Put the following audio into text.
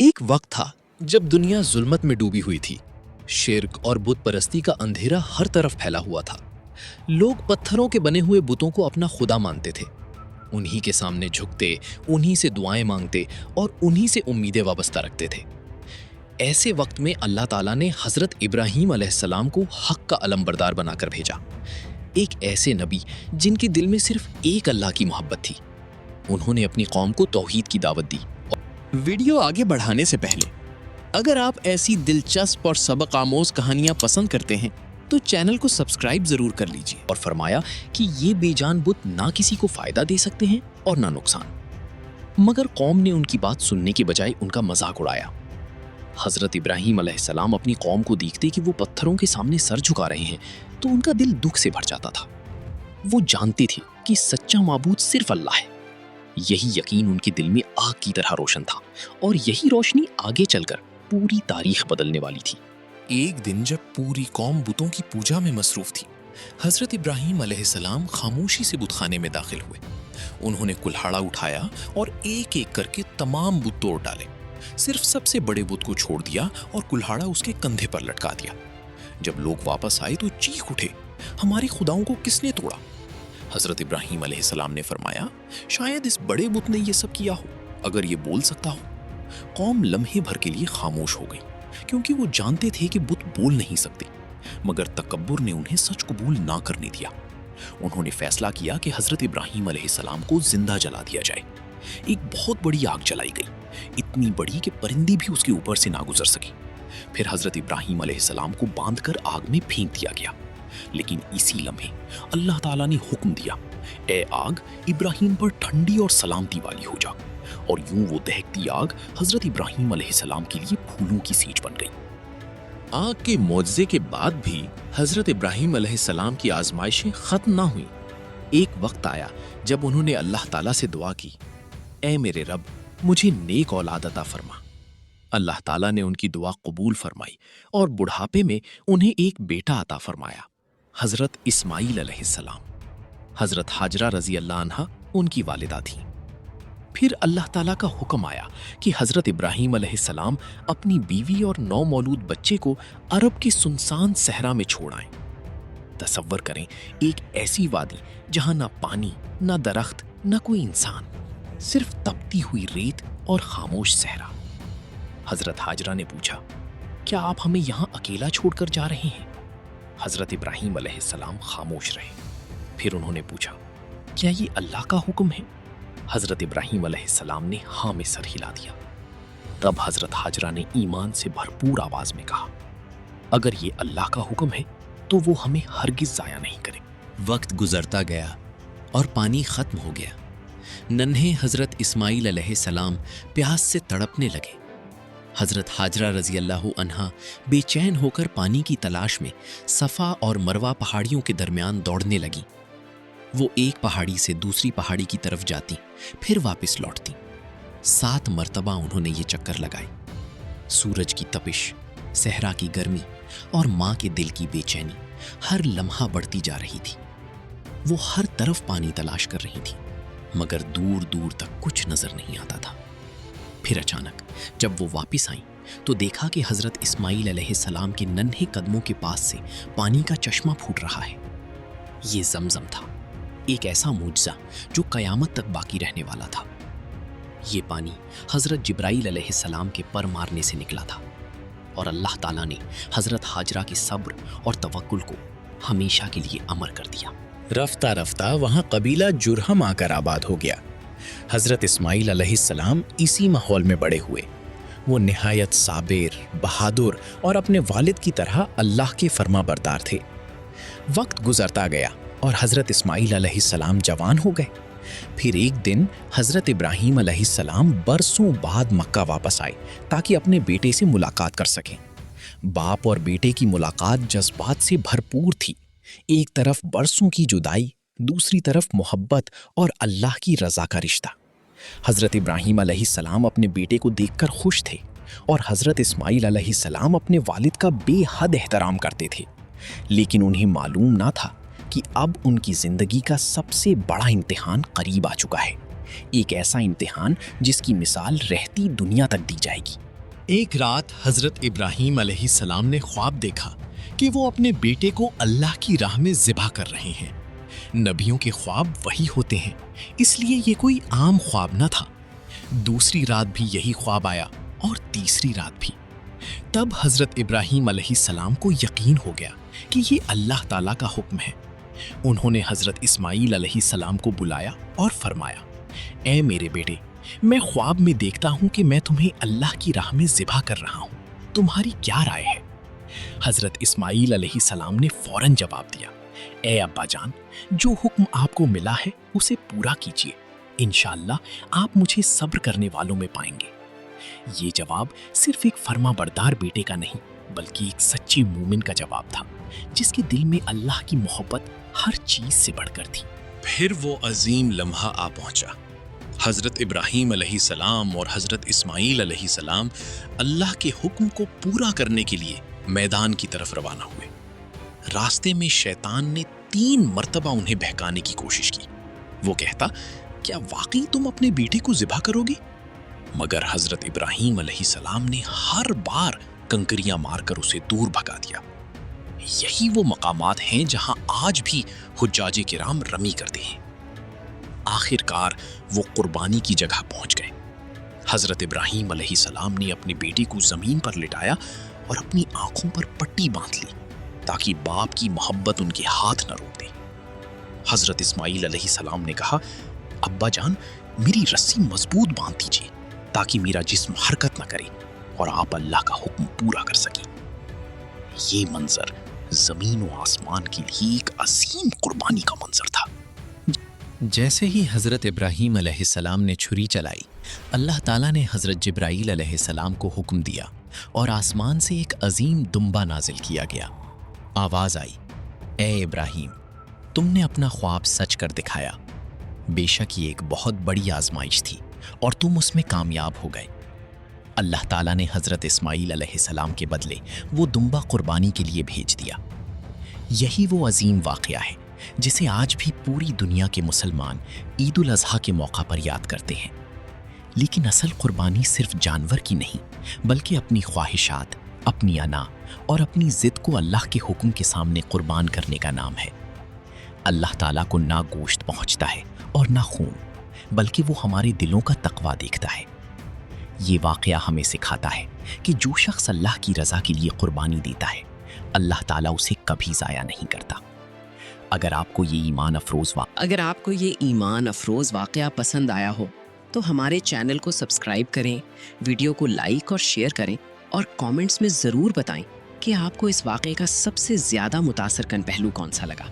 ایک وقت تھا جب دنیا ظلمت میں ڈوبی ہوئی تھی۔ شرک اور بت پرستی کا اندھیرا ہر طرف پھیلا ہوا تھا۔ لوگ پتھروں کے بنے ہوئے بتوں کو اپنا خدا مانتے تھے، انہی کے سامنے جھکتے، انہی سے دعائیں مانگتے اور انہی سے امیدیں وابستہ رکھتے تھے۔ ایسے وقت میں اللہ تعالیٰ نے حضرت ابراہیم علیہ السلام کو حق کا علم بردار بنا کر بھیجا، ایک ایسے نبی جن کے دل میں صرف ایک اللہ کی محبت تھی۔ انہوں نے اپنی قوم کو توحید کی دعوت دی۔ ویڈیو آگے بڑھانے سے پہلے اگر آپ ایسی دلچسپ اور سبق آموز کہانیاں پسند کرتے ہیں تو چینل کو سبسکرائب ضرور کر لیجیے اور فرمایا کہ یہ بے جان بت نہ کسی کو فائدہ دے سکتے ہیں اور نہ نقصان۔ مگر قوم نے ان کی بات سننے کے بجائے ان کا مذاق اڑایا۔ حضرت ابراہیم علیہ السلام اپنی قوم کو دیکھتے کہ وہ پتھروں کے سامنے سر جھکا رہے ہیں تو ان کا دل دکھ سے بھر جاتا تھا۔ وہ جانتے تھے کہ سچا معبود صرف اللہ ہے۔ یہی یقین ان کے دل میں آگ کی طرح روشن تھا اور یہی روشنی آگے چل کر پوری تاریخ بدلنے والی تھی۔ ایک دن جب پوری قوم بتوں کی پوجا میں مصروف تھی، حضرت ابراہیم علیہ السلام خاموشی سے بت خانے میں داخل ہوئے۔ انہوں نے کلہاڑا اٹھایا اور ایک ایک کر کے تمام بت توڑ ڈالے، صرف سب سے بڑے بت کو چھوڑ دیا اور کلہاڑا اس کے کندھے پر لٹکا دیا۔ جب لوگ واپس آئے تو چیخ اٹھے، ہمارے خداؤں کو کس نے توڑا؟ حضرت ابراہیم علیہ السلام نے فرمایا، شاید اس بڑے بت نے یہ سب کیا ہو، اگر یہ بول سکتا ہو۔ قوم لمحے بھر کے لیے خاموش ہو گئی، کیونکہ وہ جانتے تھے کہ بت بول نہیں سکتے، مگر تکبر نے انہیں سچ قبول نہ کرنے دیا۔ انہوں نے فیصلہ کیا کہ حضرت ابراہیم علیہ السلام کو زندہ جلا دیا جائے۔ ایک بہت بڑی آگ جلائی گئی، اتنی بڑی کہ پرندے بھی اس کے اوپر سے نہ گزر سکے۔ پھر حضرت ابراہیم علیہ السلام کو باندھ کر آگ میں پھینک دیا گیا، لیکن اسی لمحے اللہ تعالیٰ نے حکم دیا، اے آگ ابراہیم پر ٹھنڈی اور سلامتی والی ہو جا، اور یوں وہ دہکتی آگ حضرت ابراہیم علیہ السلام کے لیے پھولوں کی سیج بن گئی۔ آگ کے معجزے کے بعد بھی حضرت ابراہیم علیہ السلام کی آزمائشیں ختم نہ ہوئیں۔ ایک وقت آیا جب انہوں نے اللہ تعالیٰ سے دعا کی، اے میرے رب مجھے نیک اولاد عطا فرما۔ اللہ تعالیٰ نے ان کی دعا قبول فرمائی اور بڑھاپے میں انہیں ایک بیٹا عطا فرمایا، حضرت اسماعیل علیہ السلام۔ حضرت ہاجرہ رضی اللہ عنہا ان کی والدہ تھیں۔ پھر اللہ تعالیٰ کا حکم آیا کہ حضرت ابراہیم علیہ السلام اپنی بیوی اور نو مولود بچے کو عرب کی سنسان صحرا میں چھوڑ آئیں۔ تصور کریں، ایک ایسی وادی جہاں نہ پانی، نہ درخت، نہ کوئی انسان، صرف تپتی ہوئی ریت اور خاموش صحرا۔ حضرت ہاجرہ نے پوچھا، کیا آپ ہمیں یہاں اکیلا چھوڑ کر جا رہے ہیں؟ حضرت ابراہیم علیہ السلام خاموش رہے۔ پھر انہوں نے پوچھا، کیا یہ اللہ کا حکم ہے؟ حضرت ابراہیم علیہ السلام نے ہاں میں سر ہلا دیا۔ تب حضرت ہاجرہ نے ایمان سے بھرپور آواز میں کہا، اگر یہ اللہ کا حکم ہے تو وہ ہمیں ہرگز ضائع نہیں کرے۔ وقت گزرتا گیا اور پانی ختم ہو گیا۔ ننھے حضرت اسماعیل علیہ السلام پیاس سے تڑپنے لگے۔ حضرت ہاجرہ رضی اللہ عنہا بے چین ہو کر پانی کی تلاش میں صفا اور مروہ پہاڑیوں کے درمیان دوڑنے لگیں۔ وہ ایک پہاڑی سے دوسری پہاڑی کی طرف جاتی، پھر واپس لوٹتی۔ 7 مرتبہ انہوں نے یہ چکر لگائے۔ سورج کی تپش، صحرا کی گرمی اور ماں کے دل کی بے چینی ہر لمحہ بڑھتی جا رہی تھی۔ وہ ہر طرف پانی تلاش کر رہی تھی، مگر دور دور تک کچھ نظر نہیں آتا تھا۔ پھر اچانک جب وہ واپس آئیں تو دیکھا کہ حضرت اسماعیل علیہ السلام کے ننھے قدموں کے پاس سے پانی کا چشمہ پھوٹ رہا ہے۔ یہ زمزم تھا، ایک ایسا معجزہ جو قیامت تک باقی رہنے والا تھا۔ یہ پانی حضرت جبرائیل علیہ السلام کے پر مارنے سے نکلا تھا، اور اللہ تعالیٰ نے حضرت ہاجرہ کے صبر اور توکل کو ہمیشہ کے لیے امر کر دیا۔ رفتہ رفتہ وہاں قبیلہ جرہم آ کر آباد ہو گیا۔ حضرت اسماعیل علیہ السلام اسی ماحول میں بڑے ہوئے۔ وہ نہایت صابر، بہادر اور اپنے والد کی طرح اللہ کے فرما بردار تھے۔ وقت گزرتا گیا اور حضرت اسماعیل علیہ السلام جوان ہو گئے۔ پھر ایک دن حضرت ابراہیم علیہ السلام برسوں بعد مکہ واپس آئے تاکہ اپنے بیٹے سے ملاقات کر سکیں۔ باپ اور بیٹے کی ملاقات جذبات سے بھرپور تھی۔ ایک طرف برسوں کی جدائی، دوسری طرف محبت اور اللہ کی رضا کا رشتہ۔ حضرت ابراہیم علیہ السلام اپنے بیٹے کو دیکھ کر خوش تھے، اور حضرت اسماعیل علیہ السلام اپنے والد کا بے حد احترام کرتے تھے، لیکن انہیں معلوم نہ تھا کہ اب ان کی زندگی کا سب سے بڑا امتحان قریب آ چکا ہے، ایک ایسا امتحان جس کی مثال رہتی دنیا تک دی جائے گی۔ ایک رات حضرت ابراہیم علیہ السلام نے خواب دیکھا کہ وہ اپنے بیٹے کو اللہ کی راہ میں ذبح کر رہے ہیں۔ نبیوں کے خواب وہی ہوتے ہیں، اس لیے یہ کوئی عام خواب نہ تھا۔ دوسری رات بھی یہی خواب آیا اور تیسری رات بھی۔ تب حضرت ابراہیم علیہ السلام کو یقین ہو گیا کہ یہ اللہ تعالیٰ کا حکم ہے۔ انہوں نے حضرت اسماعیل علیہ السلام کو بلایا اور فرمایا، اے میرے بیٹے، میں خواب میں دیکھتا ہوں کہ میں تمہیں اللہ کی راہ میں ذبح کر رہا ہوں، تمہاری کیا رائے ہے؟ حضرت اسماعیل علیہ السلام نے فوراً جواب دیا، اے ابا جان، جو حکم آپ کو ملا ہے اسے پورا کیجیے، انشاءاللہ آپ مجھے صبر کرنے والوں میں پائیں گے۔ یہ جواب صرف ایک فرما بردار بیٹے کا نہیں بلکہ ایک سچی مومن کا جواب تھا، جس کے دل میں اللہ کی محبت ہر چیز سے بڑھ کر تھی۔ پھر وہ عظیم لمحہ آ پہنچا۔ حضرت ابراہیم علیہ السلام اور حضرت اسماعیل علیہ السلام اللہ کے حکم کو پورا کرنے کے لیے میدان کی طرف روانہ ہوئے۔ راستے میں شیطان نے 3 مرتبہ انہیں بہکانے کی کوشش کی۔ وہ کہتا، کیا واقعی تم اپنے بیٹے کو ذبح کرو گے؟ مگر حضرت ابراہیم علیہ السلام نے ہر بار کنکریاں مار کر اسے دور بھگا دیا۔ یہی وہ مقامات ہیں جہاں آج بھی حجاج کرام رمی کرتے ہیں۔ آخر کار وہ قربانی کی جگہ پہنچ گئے۔ حضرت ابراہیم علیہ السلام نے اپنے بیٹے کو زمین پر لٹایا اور اپنی آنکھوں پر پٹی باندھ لی تاکہ باپ کی محبت ان کے ہاتھ نہ روک دے۔ حضرت اسماعیل علیہ السلام نے کہا، ابا جان، میری رسی مضبوط باندھ دیجیے تاکہ میرا جسم حرکت نہ کرے اور آپ اللہ کا حکم پورا کر سکیں۔ یہ منظر زمین و آسمان کے لیے ایک عظیم قربانی کا منظر تھا۔ جیسے ہی حضرت ابراہیم علیہ السلام نے چھری چلائی، اللہ تعالیٰ نے حضرت جبرائیل علیہ السلام کو حکم دیا اور آسمان سے ایک عظیم دمبا نازل کیا گیا۔ آواز آئی، اے ابراہیم، تم نے اپنا خواب سچ کر دکھایا۔ بے شک یہ ایک بہت بڑی آزمائش تھی اور تم اس میں کامیاب ہو گئے۔ اللہ تعالیٰ نے حضرت اسماعیل علیہ السلام کے بدلے وہ دمبا قربانی کے لیے بھیج دیا۔ یہی وہ عظیم واقعہ ہے جسے آج بھی پوری دنیا کے مسلمان عید الاضحیٰ کے موقع پر یاد کرتے ہیں۔ لیکن اصل قربانی صرف جانور کی نہیں بلکہ اپنی خواہشات، اپنی انا اور اپنی ضد کو اللہ کے حکم کے سامنے قربان کرنے کا نام ہے۔ اللہ تعالیٰ کو نہ گوشت پہنچتا ہے اور نہ خون، بلکہ وہ ہمارے دلوں کا تقویٰ دیکھتا ہے۔ یہ واقعہ ہمیں سکھاتا ہے کہ جو شخص اللہ کی رضا کے لیے قربانی دیتا ہے، اللہ تعالیٰ اسے کبھی ضائع نہیں کرتا۔ اگر آپ کو یہ ایمان افروز واقعہ پسند آیا ہو تو ہمارے چینل کو سبسکرائب کریں، ویڈیو کو لائک اور شیئر کریں اور کامنٹس میں ضرور بتائیں کہ آپ کو اس واقعے کا سب سے زیادہ متاثر کن پہلو کون سا لگا۔